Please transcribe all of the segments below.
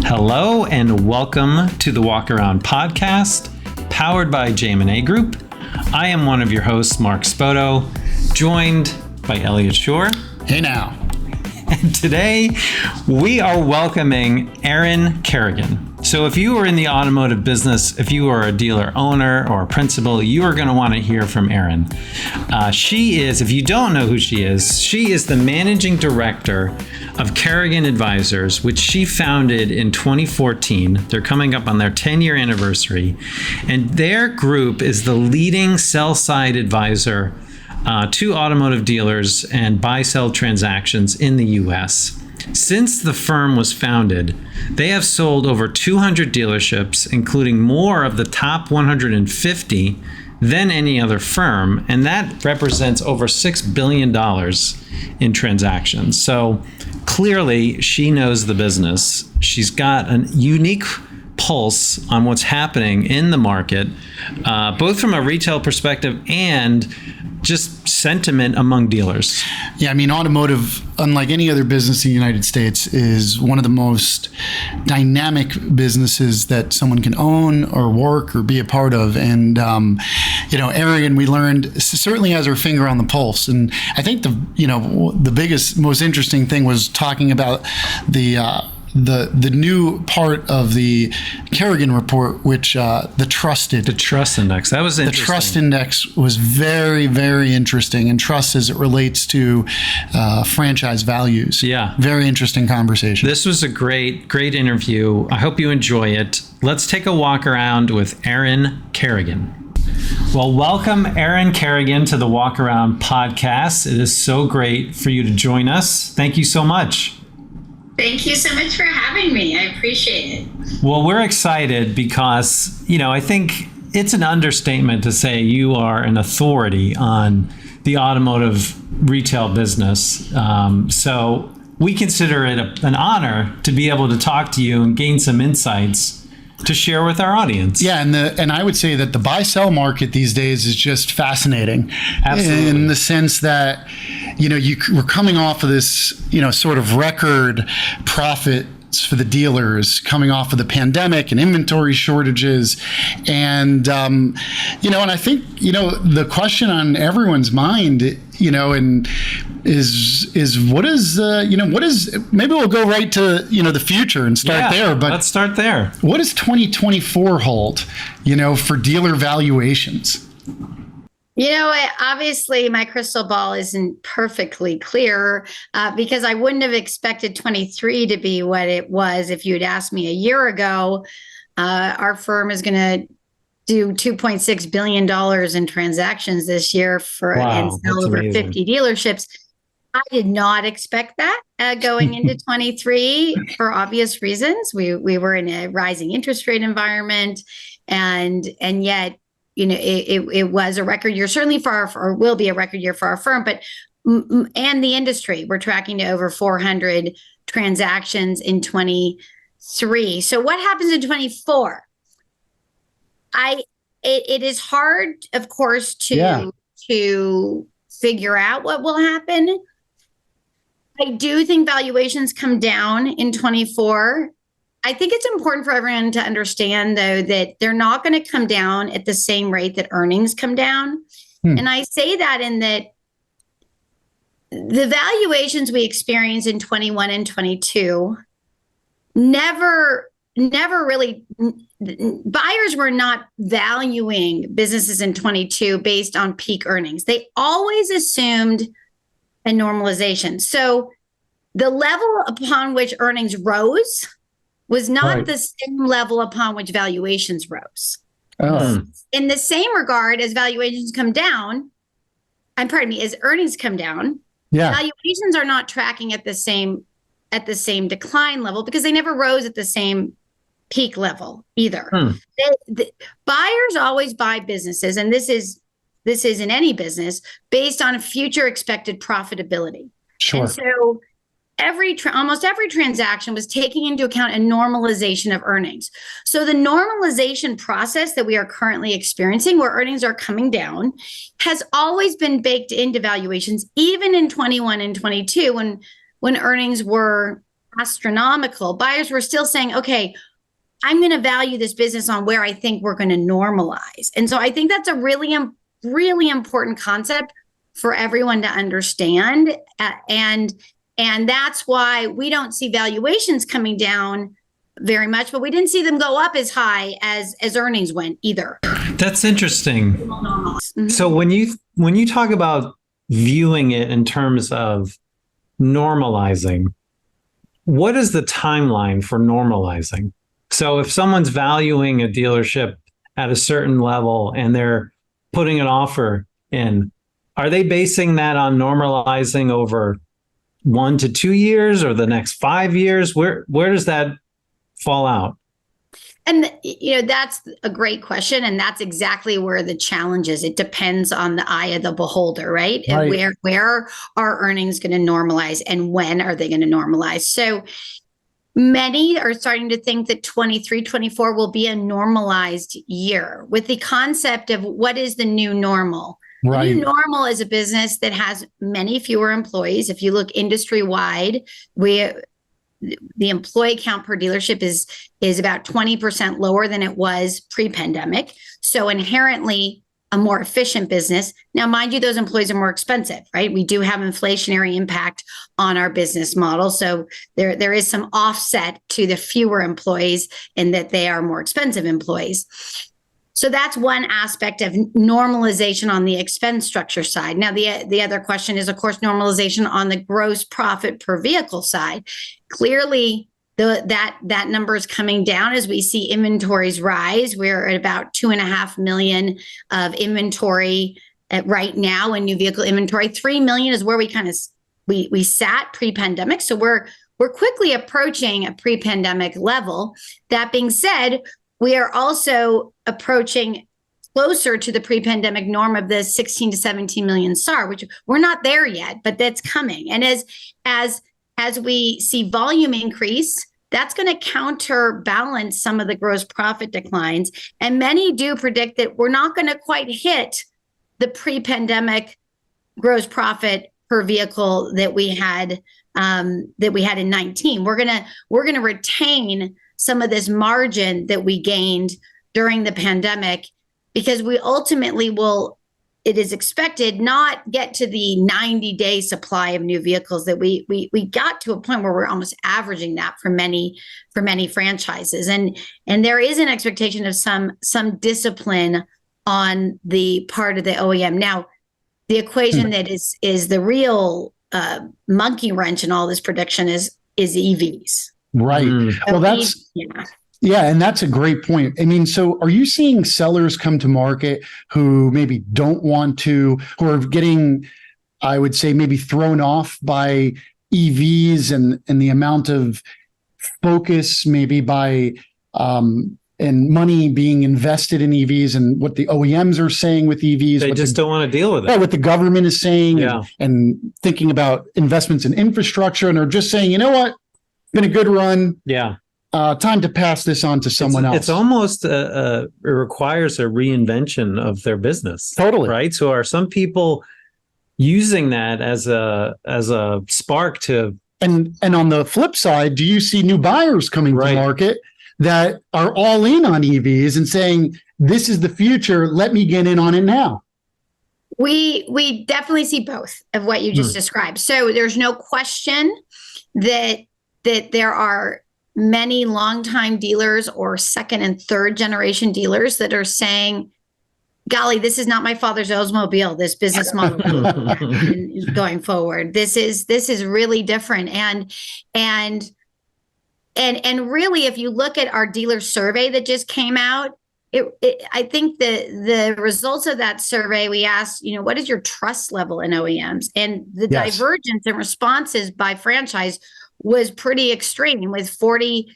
Hello and welcome to the Walk Around podcast, powered by JM&A Group. I am one of your hosts, Mark Spoto, joined by Elliot Schor. Hey now. And today we are welcoming Erin Kerrigan. So if you are in the automotive business, if you are a dealer owner or a principal, you are going to want to hear from Erin. She is, if you don't know who she is the managing director of Kerrigan Advisors, which she founded in 2014. They're coming up on their 10-year anniversary. And their group is the leading sell-side advisor to automotive dealers and buy-sell transactions in the U.S. Since the firm was founded, they have sold over 200 dealerships, including more of the top 150 than any other firm, and that represents over $6 billion in transactions. So clearly, she knows the business. She's got a unique pulse on what's happening in the market, both from a retail perspective and just sentiment among dealers. Yeah, I mean, automotive, unlike any other business in the United States, is one of the most dynamic businesses that someone can own or work or be a part of. And, Erin, we learned, certainly has her finger on the pulse. And I think the biggest, most interesting thing was talking about the new part of the Kerrigan report, which the trust index. That was interesting. The trust index was very, very interesting, and trust as it relates to franchise values. Yeah, very interesting conversation. This was a great interview. I hope you enjoy it. Let's take a walk around with Erin Kerrigan. Well, welcome, Erin Kerrigan, to the Walk Around podcast. It is so great for you to join us. Thank you so much. Thank you so much for having me. I appreciate it. Well, we're excited because, I think it's an understatement to say you are an authority on the automotive retail business. So we consider it an honor to be able to talk to you and gain some insights to share with our audience. Yeah, and I would say that the buy-sell market these days is just fascinating. Absolutely. In the sense that, we're coming off of this, sort of record profits for the dealers coming off of the pandemic and inventory shortages. And, and I think, the question on everyone's mind, and is what is, maybe we'll go right to, the future and start there. But let's start there. What does 2024 hold, for dealer valuations? Obviously my crystal ball isn't perfectly clear because I wouldn't have expected 23 to be what it was if you'd asked me a year ago. Our firm is going to do $2.6 billion in transactions this year and sell over 50 dealerships. I did not expect that going into 23 for obvious reasons. We were in a rising interest rate environment, and yet, it was a record year, certainly or will be a record year for our firm, but and the industry. We're tracking to over 400 transactions in 23. So what happens in 24? It is hard, of course, to figure out what will happen. I do think valuations come down in 24. I think it's important for everyone to understand, though, that they're not going to come down at the same rate that earnings come down. And I say that in that the valuations we experienced in 21 and 22 never really, buyers were not valuing businesses in 22 based on peak earnings. They always assumed a normalization. So the level upon which earnings rose was not the same level upon which valuations rose. In the same regard, as valuations come down, as earnings come down, valuations are not tracking at the same decline level because they never rose at the same peak level either. Buyers always buy businesses, and this is in any business, based on future expected profitability. Sure. And so almost every transaction was taking into account a normalization of earnings. So the normalization process that we are currently experiencing, where earnings are coming down, has always been baked into valuations, even in 21 and 22, when earnings were astronomical. Buyers were still saying, okay, I'm going to value this business on where I think we're going to normalize. And so I think that's a really, really important concept for everyone to understand. And that's why we don't see valuations coming down very much, but we didn't see them go up as high as earnings went either. That's interesting. Mm-hmm. So when you talk about viewing it in terms of normalizing, what is the timeline for normalizing? So if someone's valuing a dealership at a certain level and they're putting an offer in, are they basing that on normalizing over 1 to 2 years or the next 5 years? Where does that fall out? And, that's a great question. And that's exactly where the challenge is. It depends on the eye of the beholder, right? And where are earnings going to normalize and when are they going to normalize? So many are starting to think that 23, 24 will be a normalized year, with the concept of what is the new normal. Right. The new normal is a business that has many fewer employees. If you look industry wide, the employee count per dealership is about 20% lower than it was pre-pandemic. So inherently a more efficient business. Now, mind you, those employees are more expensive, right? We do have inflationary impact on our business model. So there is some offset to the fewer employees in that they are more expensive employees. So that's one aspect of normalization on the expense structure side. Now, the other question is, of course, normalization on the gross profit per vehicle side. Clearly, that number is coming down as we see inventories rise. We're at about 2.5 million of inventory right now in new vehicle inventory. 3 million is where we sat pre-pandemic. So we're quickly approaching a pre-pandemic level. That being said, we are also approaching closer to the pre-pandemic norm of the 16 to 17 million SAR, which we're not there yet, but that's coming. And as we see volume increase, that's going to counterbalance some of the gross profit declines. And many do predict that we're not going to quite hit the pre-pandemic gross profit per vehicle that we had in 19. We're gonna retain some of this margin that we gained during the pandemic, because we ultimately will, it is expected, not get to the 90-day supply of new vehicles that we got to a point where we're almost averaging that for many franchises. And there is an expectation of some discipline on the part of the OEM. Now, the equation that is the real monkey wrench in all this prediction is EVs. Right. Well, that's and that's a great point. I mean, so are you seeing sellers come to market who maybe don't want to, who are getting, I would say, maybe thrown off by EVs and the amount of focus maybe by and money being invested in EVs and what the OEMs are saying with EVs? They just don't want to deal with it. Yeah, what the government is saying and thinking about investments in infrastructure, and are just saying, you know what? Been a good run. Yeah. Time to pass this on to someone else. It's almost it requires a reinvention of their business. Totally. Right. So are some people using that as a spark to, and on the flip side, do you see new buyers coming to market that are all in on EVs and saying, this is the future, let me get in on it now? We definitely see both of what you just described. So there's no question that there are many longtime dealers or second and third generation dealers that are saying, golly, this is not my father's Oldsmobile, this business model going forward. This is really different. And really, if you look at our dealer survey that just came out, I think the results of that survey, we asked, what is your trust level in OEMs? And the divergence in responses by franchise was pretty extreme, with 46%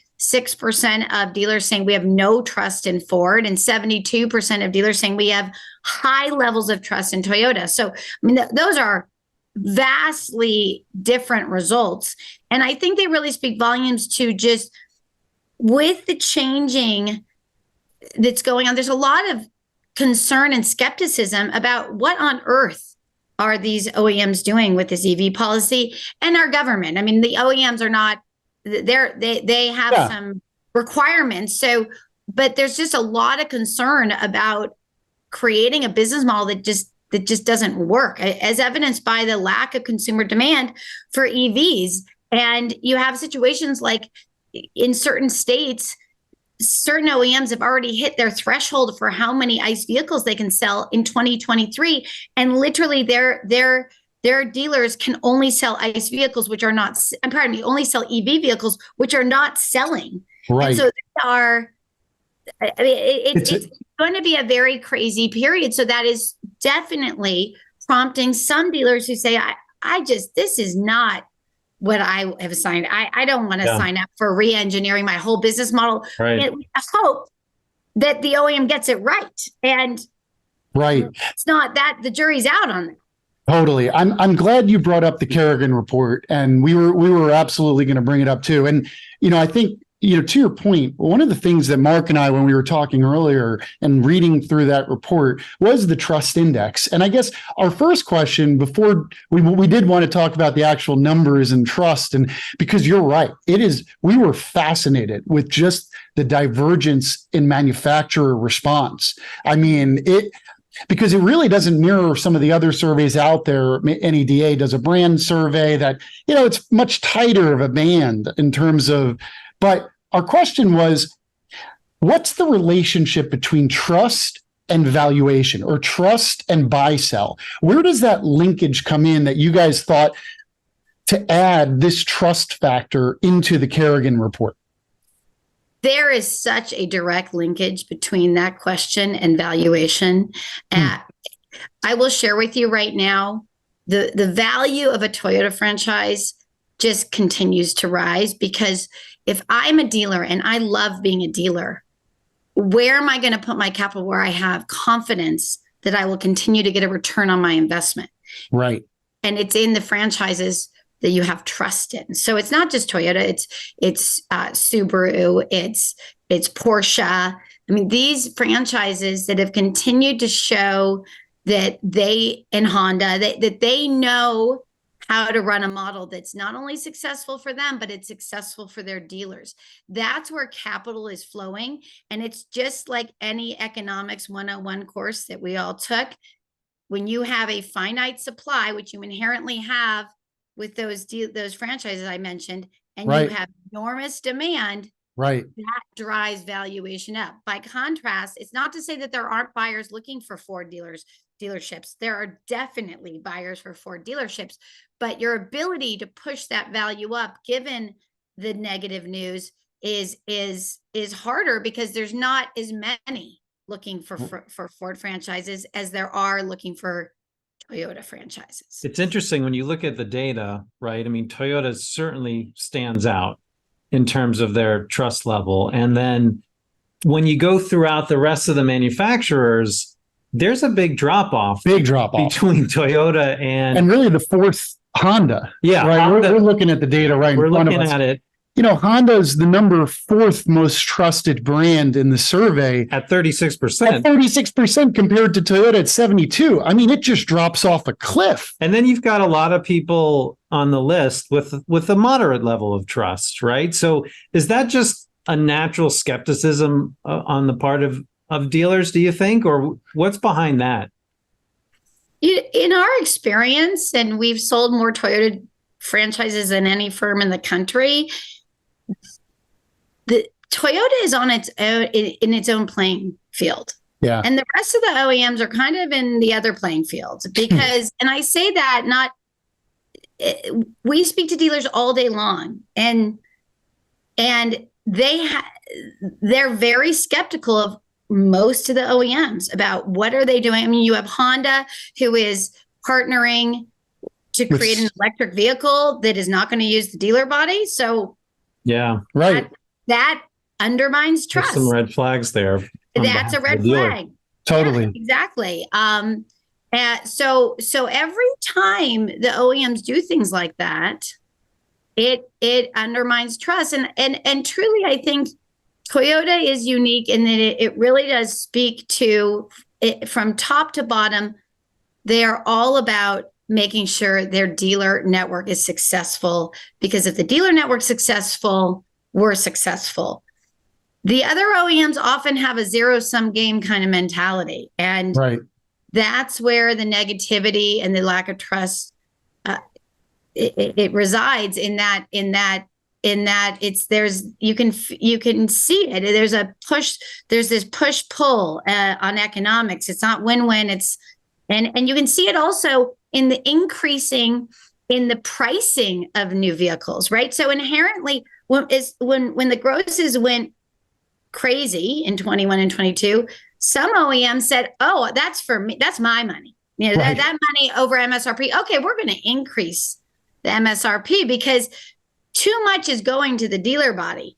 of dealers saying we have no trust in Ford and 72% of dealers saying we have high levels of trust in Toyota. So, I mean, those are vastly different results. And I think they really speak volumes to just with the changing that's going on. There's a lot of concern and skepticism about what on earth are these OEMs doing with this EV policy and our government. I mean, the OEMs are not, they have some requirements. So, but there's just a lot of concern about creating a business model that just doesn't work, as evidenced by the lack of consumer demand for EVs. And you have situations like in certain states, certain OEMs have already hit their threshold for how many ICE vehicles they can sell in 2023. And literally their dealers can only sell ICE vehicles, which are not, only sell EV vehicles, which are not selling. Right. And so they are, I mean, it's going to be a very crazy period. So that is definitely prompting some dealers who say, this is not what I have signed. I don't want to sign up for re-engineering my whole business model. Right. And I hope that the OEM gets it right. And it's not that the jury's out on that. Totally. I'm glad you brought up the Kerrigan report, and we were absolutely going to bring it up too. And, I think, to your point, one of the things that Mark and I, when we were talking earlier and reading through that report, was the trust index. And I guess our first question before we did want to talk about the actual numbers and trust, and because you're right, we were fascinated with just the divergence in manufacturer response. I mean, because it really doesn't mirror some of the other surveys out there. NEDA does a brand survey that, it's much tighter of a band in terms of, but our question was, what's the relationship between trust and valuation, or trust and buy sell? Where does that linkage come in that you guys thought to add this trust factor into the Kerrigan report? There is such a direct linkage between that question and valuation. I will share with you right now, the value of a Toyota franchise just continues to rise, because if I'm a dealer and I love being a dealer, where am I going to put my capital where I have confidence that I will continue to get a return on my investment? Right. And it's in the franchises that you have trust in. So it's not just Toyota, it's Subaru, it's Porsche. I mean, these franchises that have continued to show that and Honda, that they know how to run a model that's not only successful for them, but it's successful for their dealers. That's where capital is flowing. And it's just like any economics 101 course that we all took. When you have a finite supply, which you inherently have with those franchises I mentioned, and you have enormous demand, that drives valuation up. By contrast, it's not to say that there aren't buyers looking for Ford dealerships. There are definitely buyers for Ford dealerships, but your ability to push that value up, given the negative news, is harder, because there's not as many looking for Ford franchises as there are looking for Toyota franchises. It's interesting when you look at the data, right? I mean, Toyota certainly stands out in terms of their trust level. And then when you go throughout the rest of the manufacturers, there's a big drop off between Toyota and really the fourth Honda. Yeah. Right. Honda, we're looking at the data right in front of us. We're looking at it. Honda is the number 4th most trusted brand in the survey at 36%. At 36% compared to Toyota at 72%. I mean, it just drops off a cliff. And then you've got a lot of people on the list with a moderate level of trust, right? So is that just a natural skepticism on the part of dealers, do you think, or what's behind that? In our experience, and we've sold more Toyota franchises than any firm in the country, the Toyota is on its own in its own playing field. Yeah. And the rest of the OEMs are kind of in the other playing fields, because, and I say that we speak to dealers all day long, and they're very skeptical of most of the OEMs about what are they doing. I mean, you have Honda, who is partnering to create an electric vehicle that is not going to use the dealer body. So yeah, that undermines trust. There's some red flags there. That's a red flag. Totally. Yeah, exactly. So every time the OEMs do things like that, it undermines trust. And truly, I think Toyota is unique in that it really does speak to it from top to bottom. They are all about making sure their dealer network is successful, because if the dealer network's successful, we're successful. The other OEMs often have a zero-sum game kind of mentality. And that's where the negativity and the lack of trust, it resides in that you can see it. There's this push-pull on economics. It's not win-win. And you can see it also in the increasing in the pricing of new vehicles, right? So inherently, when the grosses went crazy in 21 and 22, some OEMs said, "Oh, that's for me. That's my money. You know, that money over MSRP. Okay, we're going to increase the MSRP because too much is going to the dealer body."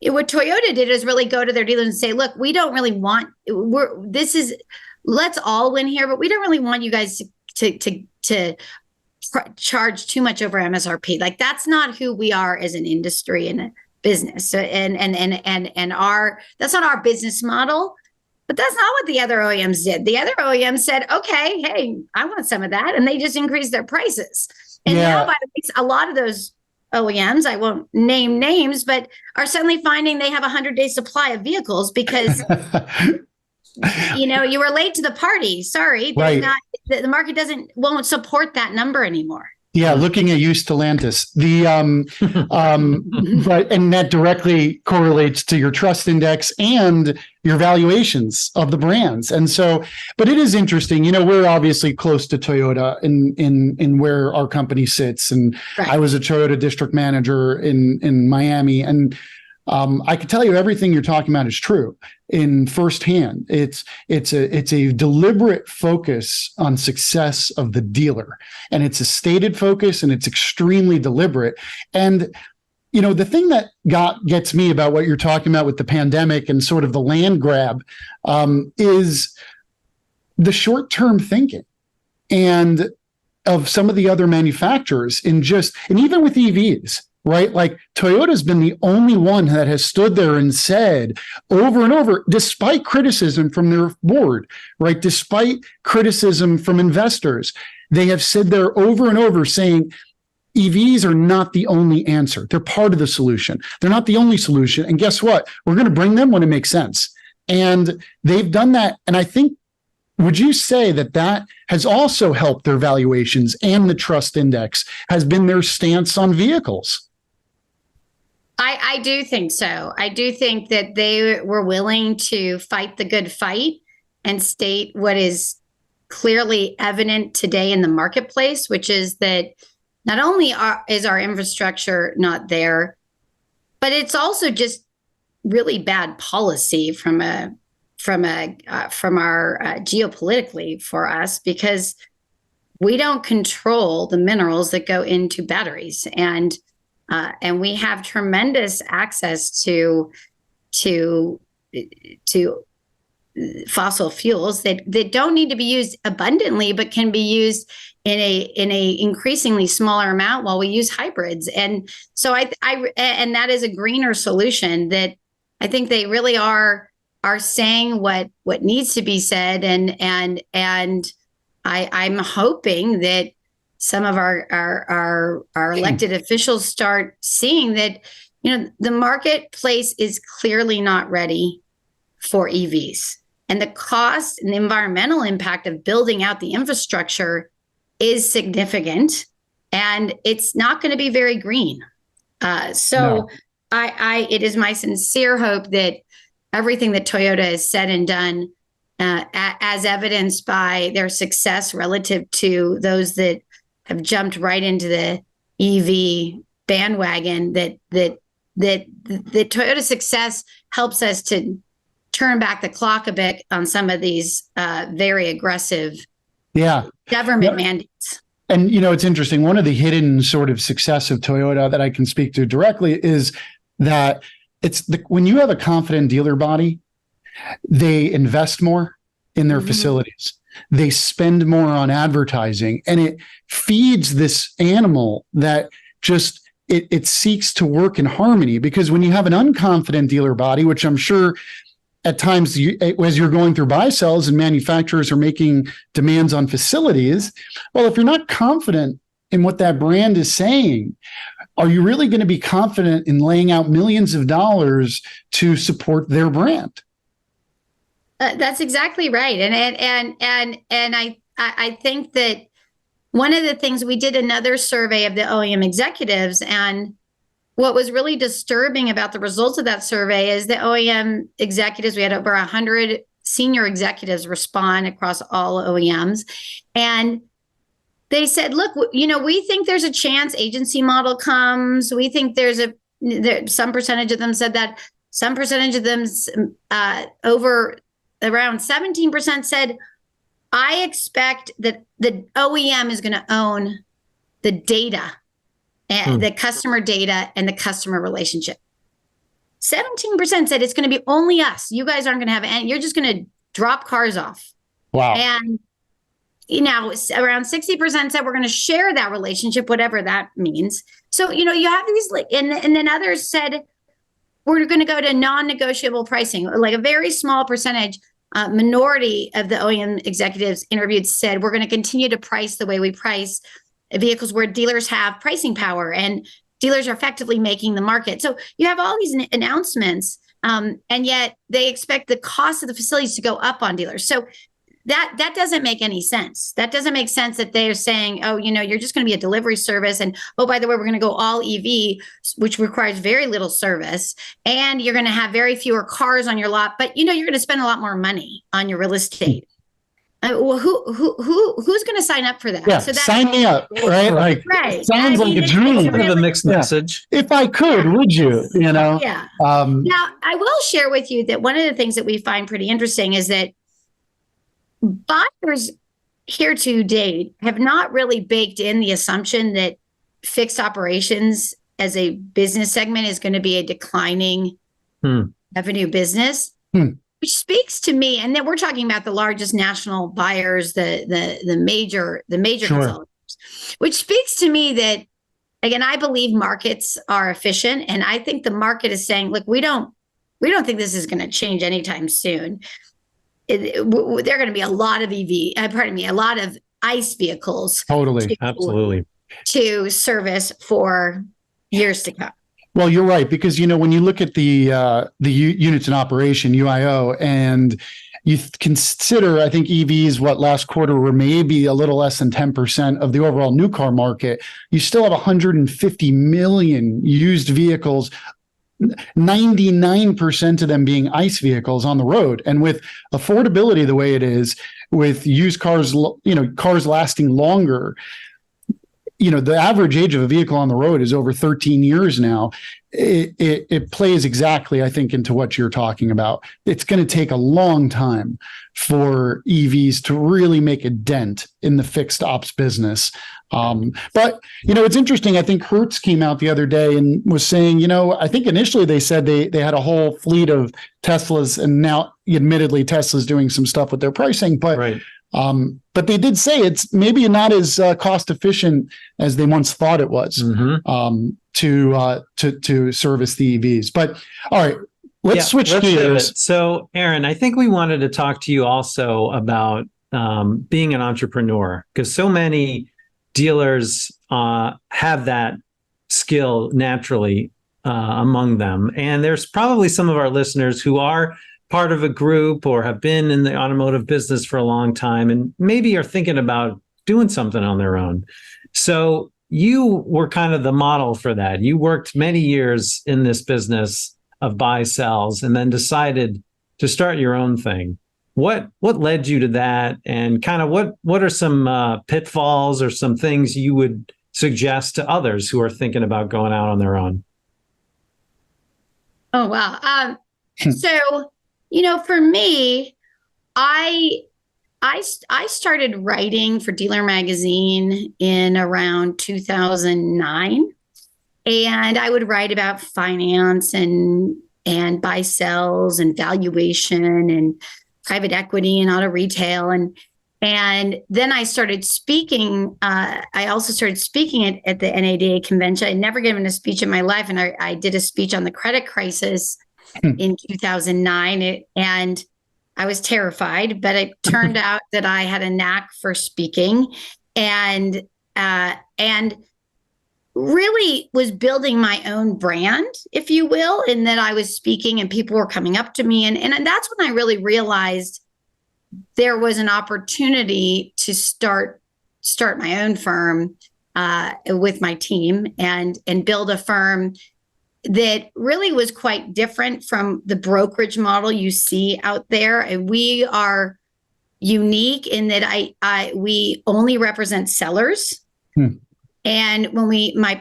What Toyota did is really go to their dealers and say, "Look, we don't really want. Let's all win here, but we don't really want you guys to charge too much over MSRP. Like, that's not who we are as an industry and a business. So, and that's not our business model." But that's not what the other OEMs did. The other OEMs said, "Okay, hey, I want some of that," and they just increased their prices. And now, by the way, a lot of those OEMs, I won't name names, but are suddenly finding they have a 100-day supply of vehicles because you were late to the party. Sorry, the market won't support that number anymore. Yeah, looking at you, Stellantis. And that directly correlates to your trust index and your valuations of the brands. And so, but it is interesting. We're obviously close to Toyota in where our company sits. And I was a Toyota district manager in Miami, and I can tell you everything you're talking about is true in firsthand. It's a deliberate focus on success of the dealer, and it's a stated focus, and it's extremely deliberate. And the thing that gets me about what you're talking about with the pandemic and sort of the land grab is the short-term thinking and of some of the other manufacturers and even with EVs. Right? Like, Toyota's been the only one that has stood there and said over and over, despite criticism from their board, right? Despite criticism from investors, they have said there over and over saying EVs are not the only answer. They're part of the solution. They're not the only solution. And guess what? We're going to bring them when it makes sense. And they've done that. And I think, would you say that has also helped their valuations, and the trust index has been their stance on vehicles? I do think so. I do think that they were willing to fight the good fight and state what is clearly evident today in the marketplace, which is that not only is our infrastructure not there, but it's also just really bad policy from our geopolitically for us, because we don't control the minerals that go into batteries, and we have tremendous access to fossil fuels that don't need to be used abundantly, but can be used in a increasingly smaller amount while we use hybrids. And so and that is a greener solution that I think they really are saying what needs to be said. And I'm hoping that some of our elected officials start seeing that, the marketplace is clearly not ready for EVs, and the cost and the environmental impact of building out the infrastructure is significant, and it's not going to be very green. So it is my sincere hope that everything that Toyota has said and done, as evidenced by their success relative to those that have jumped right into the EV bandwagon, that Toyota success helps us to turn back the clock a bit on some of these very aggressive government mandates. And, it's interesting. One of the hidden sort of success of Toyota that I can speak to directly is that when you have a confident dealer body, they invest more in their facilities. They spend more on advertising, and it feeds this animal that just it seeks to work in harmony, because when you have an unconfident dealer body, which I'm sure at times as you're going through buy sells and manufacturers are making demands on facilities, well, if you're not confident in what that brand is saying, are you really going to be confident in laying out millions of dollars to support their brand? That's exactly right. And I think that one of the things, we did another survey of the OEM executives, and what was really disturbing about the results of that survey is the OEM executives, we had over 100 senior executives respond across all OEMs. And they said, look, we think there's a chance agency model comes. We think some percentage of them said that. Some percentage of them, over around 17% said, I expect that the OEM is going to own the data and the customer data and the customer relationship. 17% said it's going to be only us. You guys aren't going to have any. You're just going to drop cars off. Wow. And around 60% said we're going to share that relationship, whatever that means. So, you have these, and then others said we're going to go to non-negotiable pricing. Like a very small percentage, minority of the OEM executives interviewed said we're going to continue to price the way we price vehicles where dealers have pricing power and dealers are effectively making the market. So you have all these announcements, and yet they expect the cost of the facilities to go up on dealers. So that doesn't make any sense. That doesn't make sense that they're saying, oh, you're just going to be a delivery service. And, oh, by the way, we're going to go all EV, which requires very little service. And you're going to have very fewer cars on your lot. But, you're going to spend a lot more money on your real estate. Well, who's going to sign up for that? Yeah, so sign me up, right? Like, right. Sounds like a dream. Kind of a mixed message. If I could, would you? Yeah. Now, I will share with you that one of the things that we find pretty interesting is that buyers here to date have not really baked in the assumption that fixed operations as a business segment is going to be a declining revenue business, which speaks to me. And then we're talking about the largest national buyers, the major consolidators, which speaks to me that, again, I believe markets are efficient, and I think the market is saying, look, we don't think this is going to change anytime soon. There are going to be a lot of a lot of ICE vehicles. Totally. Absolutely. To service for years to come. Well, you're right, because, when you look at the units in operation, UIO, and you consider, I think EVs, last quarter were maybe a little less than 10% of the overall new car market, you still have 150 million used vehicles, 99% of them being ICE vehicles on the road. And with affordability the way it is, with used cars, cars lasting longer, the average age of a vehicle on the road is over 13 years now. It plays exactly, I think, into what you're talking about. It's going to take a long time for EVs to really make a dent in the fixed ops business. But, it's interesting. I think Hertz came out the other day and was saying, I think initially they said they had a whole fleet of Teslas, and now admittedly Tesla's doing some stuff with their pricing, but right. But they did say it's maybe not as cost efficient as they once thought it was to service the EVs. But all right, let's switch gears. So, Erin, I think we wanted to talk to you also about being an entrepreneur, because so many dealers have that skill naturally among them, and there's probably some of our listeners who are part of a group or have been in the automotive business for a long time and maybe are thinking about doing something on their own. So you were kind of the model for that. You worked many years in this business of buy sells and then decided to start your own thing. What led you to that, and kind of what are some pitfalls or some things you would suggest to others who are thinking about going out on their own? Oh, wow. So, for me, I started writing for Dealer Magazine in around 2009, and I would write about finance and buy sells and valuation and private equity and auto retail. And And then I started speaking. I also started speaking at the NADA convention. I'd never given a speech in my life. And I did a speech on the credit crisis in 2009. And I was terrified, but it turned out that I had a knack for speaking and really was building my own brand, if you will, in that I was speaking and people were coming up to me. And that's when I really realized there was an opportunity to start my own firm with my team and build a firm that really was quite different from the brokerage model you see out there. And we are unique in that we only represent sellers. And when my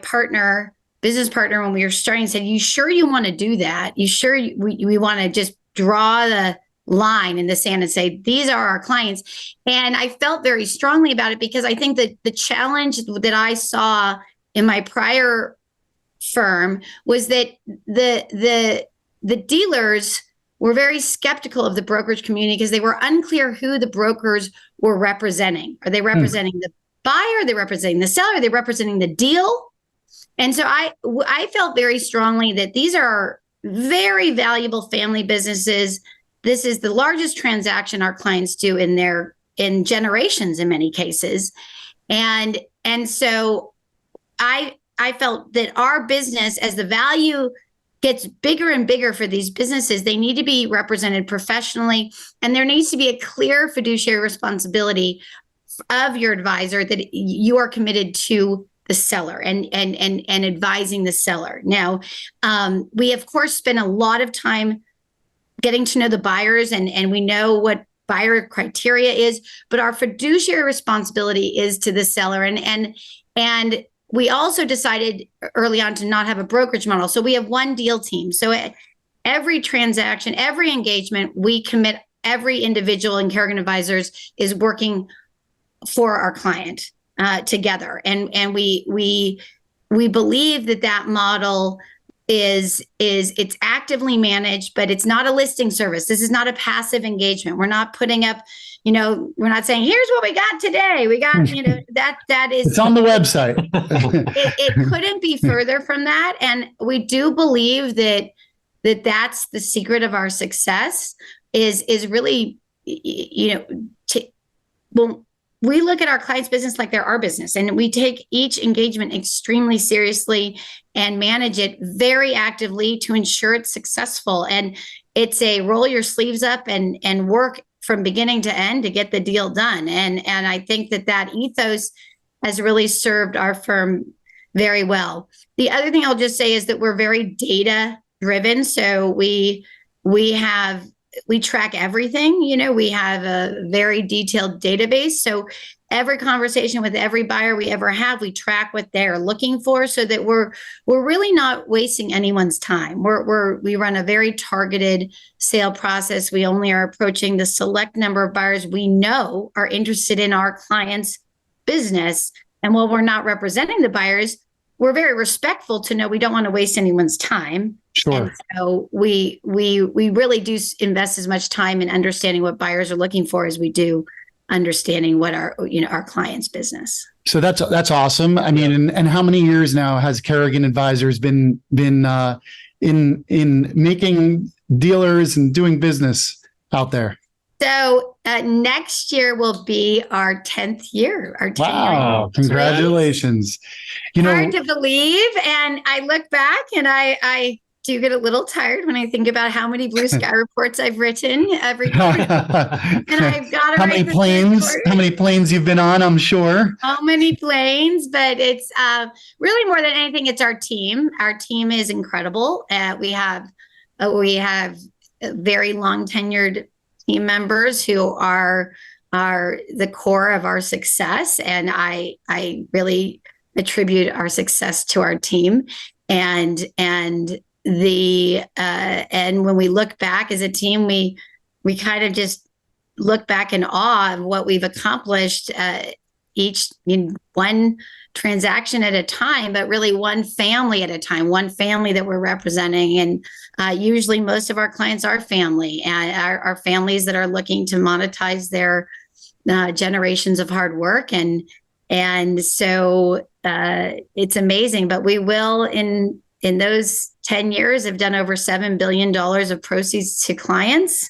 business partner, when we were starting, said, "You sure you want to do that? You sure we want to just draw the line in the sand and say, these are our clients?" And I felt very strongly about it because I think that the challenge that I saw in my prior firm was that the dealers were very skeptical of the brokerage community because they were unclear who the brokers were representing. Are they representing the buyer? Are they representing the seller? Are they representing the deal? And so I felt very strongly that these are very valuable family businesses. This is the largest transaction our clients do in generations in many cases. And so I felt that our business, as the value gets bigger and bigger for these businesses, they need to be represented professionally. And there needs to be a clear fiduciary responsibility of your advisor that you are committed to the seller and advising the seller. Now, we of course spend a lot of time getting to know the buyers and we know what buyer criteria is, but our fiduciary responsibility is to the seller. And we also decided early on to not have a brokerage model. So we have one deal team. So every transaction, every engagement, we commit every individual in Kerrigan Advisors is working for our client together. And we believe that model is it's actively managed, but it's not a listing service. This is not a passive engagement. We're not putting up, we're not saying, here's what we got today. We got, that is. It's on the website. it couldn't be further from that. And we do believe that's the secret of our success is really, we look at our clients' business like they're our business, and we take each engagement extremely seriously and manage it very actively to ensure it's successful. And it's a roll your sleeves up and work from beginning to end to get the deal done. And I think that ethos has really served our firm very well. The other thing I'll just say is that we're very data driven. So we track everything. We have a very detailed database. So every conversation with every buyer we ever have, we track what they're looking for so that we're really not wasting anyone's time. We run a very targeted sale process. We only are approaching the select number of buyers we know are interested in our client's business. And while we're not representing the buyers, we're very respectful to know we don't want to waste anyone's time. Sure. And so we really do invest as much time in understanding what buyers are looking for as we do understanding what our client's business. So that's awesome. I mean, and how many years now has Kerrigan Advisors been in making dealers and doing business out there? So next year will be our 10th year. Wow! Congratulations. Hard to believe, and I look back and I do get a little tired when I think about how many blue sky reports I've written every quarter. And I've got to how many planes you've been on, I'm sure. So many planes, but it's really more than anything, it's our team. Our team is incredible. We have very long tenured team members who are the core of our success. And I really attribute our success to our team. And when we look back as a team, we kind of just look back in awe of what we've accomplished, each in one transaction at a time, but really one family at a time, one family that we're representing. And usually most of our clients are family and our families that are looking to monetize their generations of hard work. And so it's amazing, but we will in those 10 years have done over $7 billion of proceeds to clients.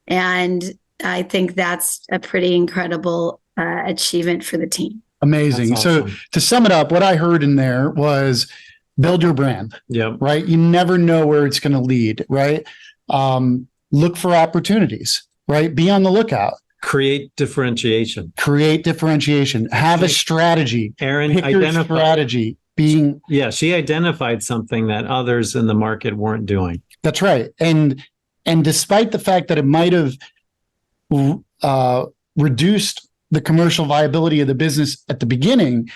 And I think that's a pretty incredible achievement for the team. Amazing. Awesome. So to sum it up, what I heard in there was build your brand. Yep. Right. You never know where it's going to lead. Right. Look for opportunities. Right. Be on the lookout. Create differentiation. Have a strategy. Erin Pick your identified strategy. she identified something that others in the market weren't doing. That's right. And despite the fact that it might have reduced the commercial viability of the business at the beginning,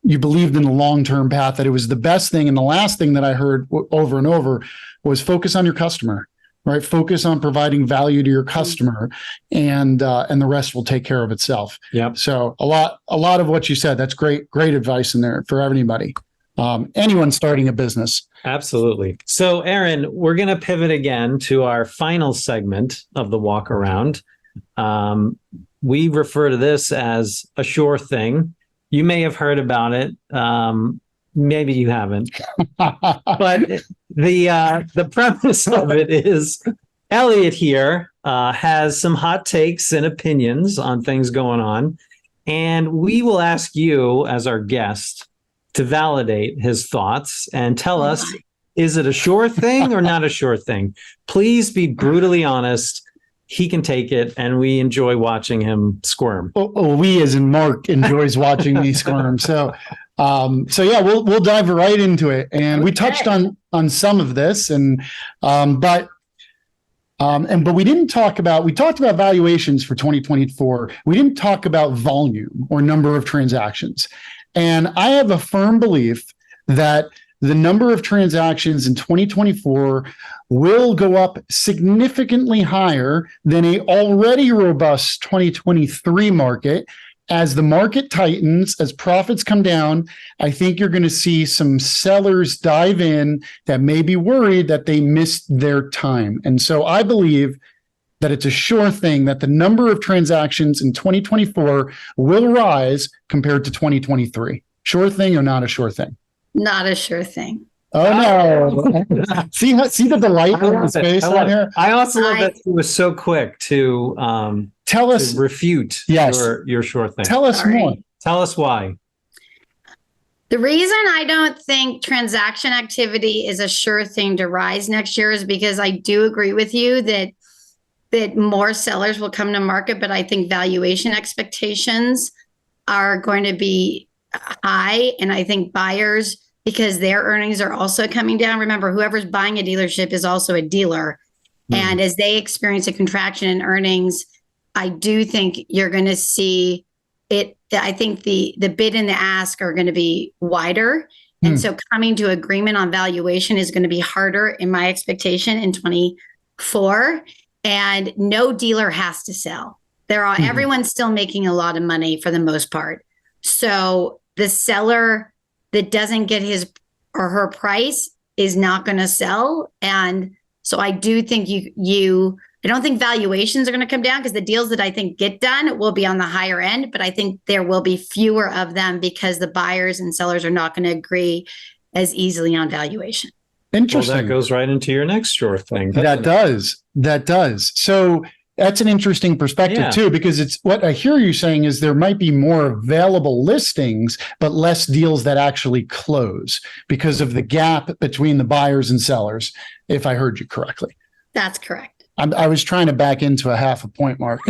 you believed in the long-term path, that it was the best thing. And the last thing that I heard over and over was focus on your customer, right? Focus on providing value to your customer, and the rest will take care of itself. Yep. So a lot of what you said, that's great advice in there for anybody. Anyone starting a business. Absolutely. So, Erin, we're going to pivot again to our final segment of the walk around. We refer to this as a Schor Thing. You may have heard about it. Maybe you haven't. But the premise of it is Elliot here has some hot takes and opinions on things going on. And we will ask you as our guest to validate his thoughts and tell us, is it a Schor Thing or not a Schor Thing? Please be brutally honest. He can take it, and we enjoy watching him squirm. We, as in Mark, enjoys watching me squirm. So yeah, we'll dive right into it. And we touched on some of this, but we didn't talk about. We talked about valuations for 2024. We didn't talk about volume or number of transactions. And I have a firm belief that the number of transactions in 2024 will go up significantly higher than a already robust 2023 market. As the market tightens, as profits come down, I think you're going to see some sellers dive in that may be worried that they missed their time. And so I believe that it's a sure thing that the number of transactions in 2024 will rise compared to 2023. Sure thing or not a sure thing? Not a sure thing. Oh no! see the delight in his face on here. I also love that he was so quick to tell us, refute your Schor Thing. Tell us more. Tell us why. The reason I don't think transaction activity is a sure thing to rise next year is because I do agree with you that more sellers will come to market, but I think valuation expectations are going to be high, and I think buyers, because their earnings are also coming down. Remember, whoever's buying a dealership is also a dealer. And as they experience a contraction in earnings, I do think you're going to see it. I think the bid and the ask are going to be wider. And so coming to agreement on valuation is going to be harder in my expectation in 24. And no dealer has to sell. Everyone's still making a lot of money for the most part. So the seller that doesn't get his or her price is not going to sell. And so I do think I don't think valuations are going to come down, because the deals that I think get done will be on the higher end, but I think there will be fewer of them because the buyers and sellers are not going to agree as easily on valuation. Interesting. Well, that goes right into your next Schor Thing. That does. So that's an interesting perspective too, because it's what I hear you saying is there might be more available listings, but less deals that actually close because of the gap between the buyers and sellers, if I heard you correctly. That's correct. I was trying to back into a half a point, Mark,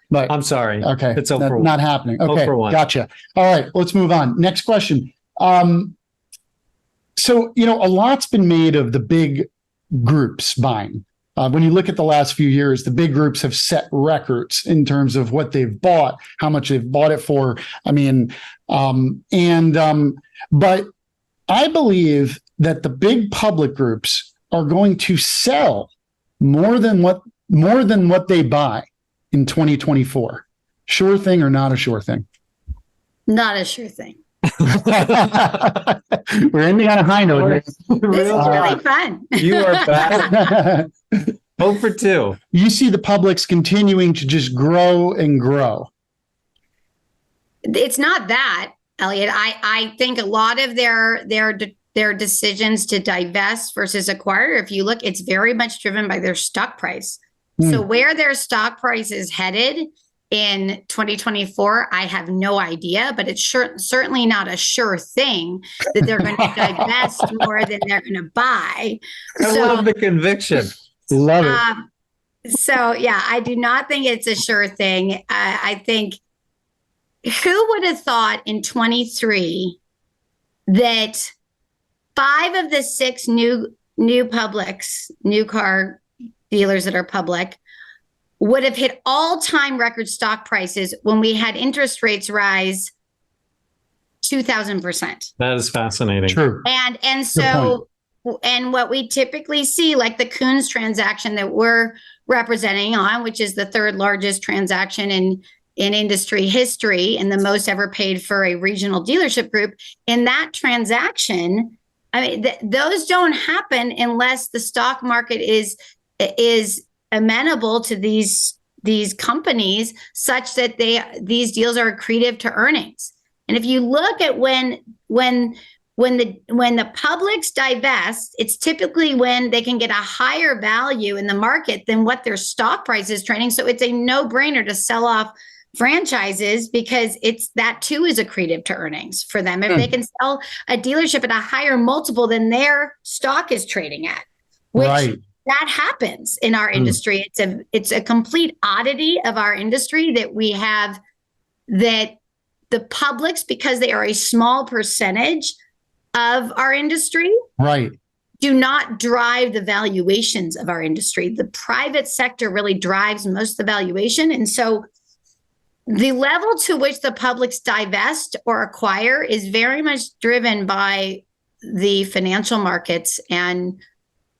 but I'm sorry. Okay. It's over. That's not happening. Okay. Gotcha. All right. Let's move on. Next question. So, a lot's been made of the big groups buying. When you look at the last few years, the big groups have set records in terms of what they've bought, how much they've bought it for. But I believe that the big public groups are going to sell more than what they buy in 2024. Sure thing or not a sure thing? Not a sure thing. We're ending on a high note. This is really fun. You are back. 0 for 2. You see the publics continuing to just grow and grow. It's not that, Elliot. I think a lot of their decisions to divest versus acquire, if you look, it's very much driven by their stock price. So where their stock price is headed in 2024, I have no idea, but it's certainly not a sure thing that they're going to divest more than they're going to buy. I love the conviction. Love it. So yeah, I do not think it's a sure thing. I think, who would have thought in 23 that 5 of the 6 new car dealers that are public would have hit all-time record stock prices when we had interest rates rise 2,000%. That is fascinating. True. And so, and what we typically see, like the Coons transaction that we're representing on, which is the 3rd largest transaction in industry history and the most ever paid for a regional dealership group. In that transaction, I mean, those don't happen unless the stock market is amenable to these companies such that these deals are accretive to earnings. And if you look at when the publics divest, it's typically when they can get a higher value in the market than what their stock price is trading. So it's a no-brainer to sell off franchises, because that too is accretive to earnings for them. If they can sell a dealership at a higher multiple than their stock is trading at, which that happens in our industry. It's a complete oddity of our industry that we have, that the publics, because they are a small percentage of our industry, do not drive the valuations of our industry. The private sector really drives most of the valuation. And so the level to which the publics divest or acquire is very much driven by the financial markets and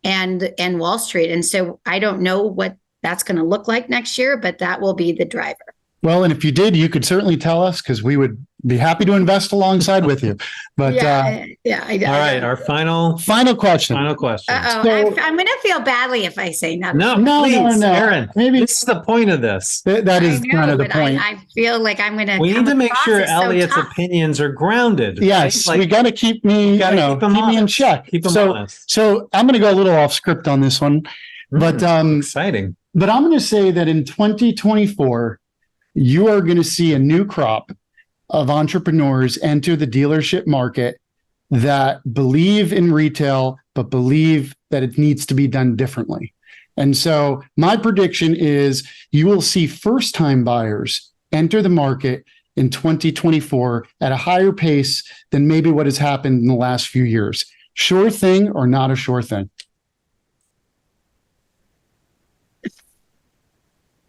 Wall Street. And so I don't know what that's going to look like next year, but that will be the driver. Well, and if you did, you could certainly tell us, because we would be happy to invest alongside with you. But I all right, our final question. Final question. I'm going to feel badly if I say nothing. No, please, no. Erin. Maybe this is the point of this. That is kind of the point. I feel like I'm going to. We need to make sure Elliot's opinions are grounded. Yes, right? we got to keep me, keep me in check. Keep them honest. So I'm going to go a little off script on this one, but exciting. But I'm going to say that in 2024, you are going to see a new crop of entrepreneurs enter the dealership market that believe in retail, but believe that it needs to be done differently. And so my prediction is you will see first-time buyers enter the market in 2024 at a higher pace than maybe what has happened in the last few years. Sure thing or not a sure thing?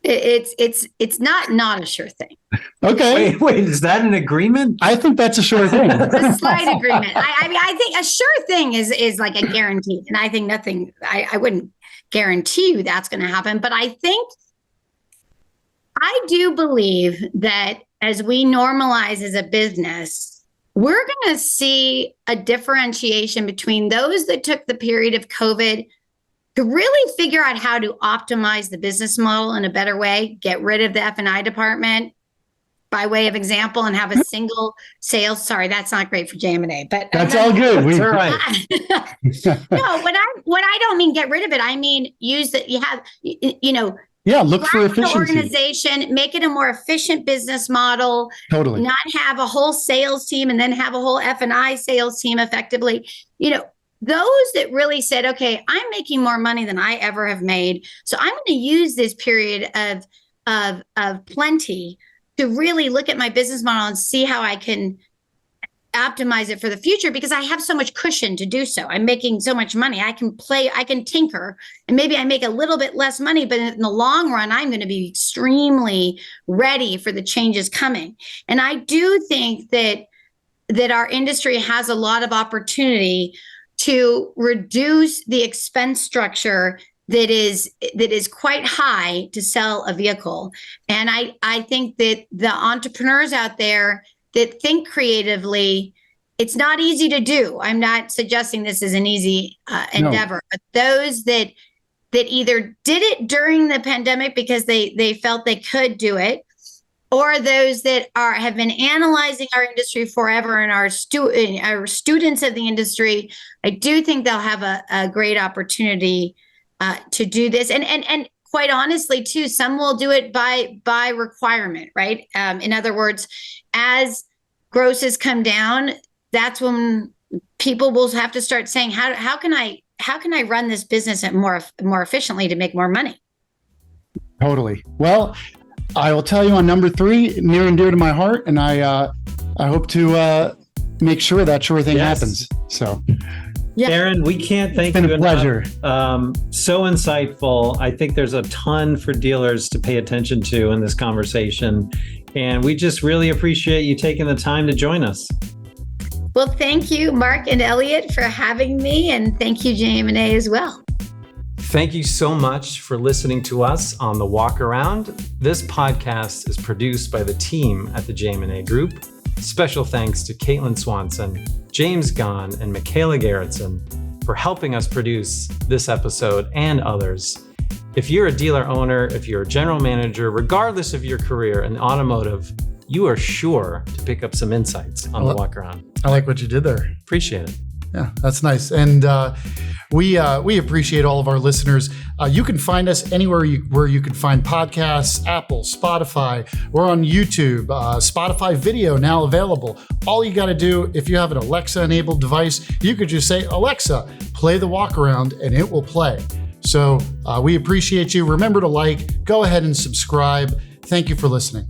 It's not a sure thing. Okay. Wait, is that an agreement? I think that's a sure thing. It's a slight agreement. I mean, I think a sure thing is like a guarantee. And I think nothing, I wouldn't guarantee you that's going to happen. But I do believe that as we normalize as a business, we're going to see a differentiation between those that took the period of COVID to really figure out how to optimize the business model in a better way, get rid of the F&I department by way of example, and have a single sales. Sorry, that's not great for JM&A, but that's all good. That's all right. No, when I don't mean get rid of it, I mean use that you have, look for efficiency. Organization, make it a more efficient business model. Totally. Not have a whole sales team and then have a whole F&I sales team effectively. Those that really said, okay, I'm making more money than I ever have made, so I'm going to use this period of plenty to really look at my business model and see how I can optimize it for the future, because I have so much cushion to do so. I'm making so much money. I can tinker, and maybe I make a little bit less money, but in the long run, I'm going to be extremely ready for the changes coming. And I do think that our industry has a lot of opportunity to reduce the expense structure that is quite high to sell a vehicle. And I think that the entrepreneurs out there that think creatively, it's not easy to do. I'm not suggesting this is an easy endeavor, but those that either did it during the pandemic because they felt they could do it, or those that have been analyzing our industry forever and are students of the industry, I do think they'll have a great opportunity to do this. And quite honestly, too, some will do it by requirement, right? In other words, as grosses come down, that's when people will have to start saying, how can I run this business more efficiently to make more money? Totally. Well, I will tell you on number 3, near and dear to my heart, and I hope to make sure that Schor Thing happens. So, Erin, we can't thank you enough. It's been a pleasure. So insightful. I think there's a ton for dealers to pay attention to in this conversation, and we just really appreciate you taking the time to join us. Well, thank you, Mark and Elliot, for having me, and thank you, JM&A, as well. Thank you so much for listening to us on The Walk Around. This podcast is produced by the team at the JM&A Group. Special thanks to Caitlin Swanson, James Gahn, and Michaela Gerritsen for helping us produce this episode and others. If you're a dealer owner, if you're a general manager, regardless of your career in automotive, you are sure to pick up some insights on The Walk Around. I like what you did there. Appreciate it. Yeah, that's nice. And we appreciate all of our listeners. You can find us anywhere where you can find podcasts, Apple, Spotify. We're on YouTube, Spotify video now available. All you got to do, if you have an Alexa-enabled device, you could just say, Alexa, play The Walk Around, and it will play. So we appreciate you. Remember to go ahead and subscribe. Thank you for listening.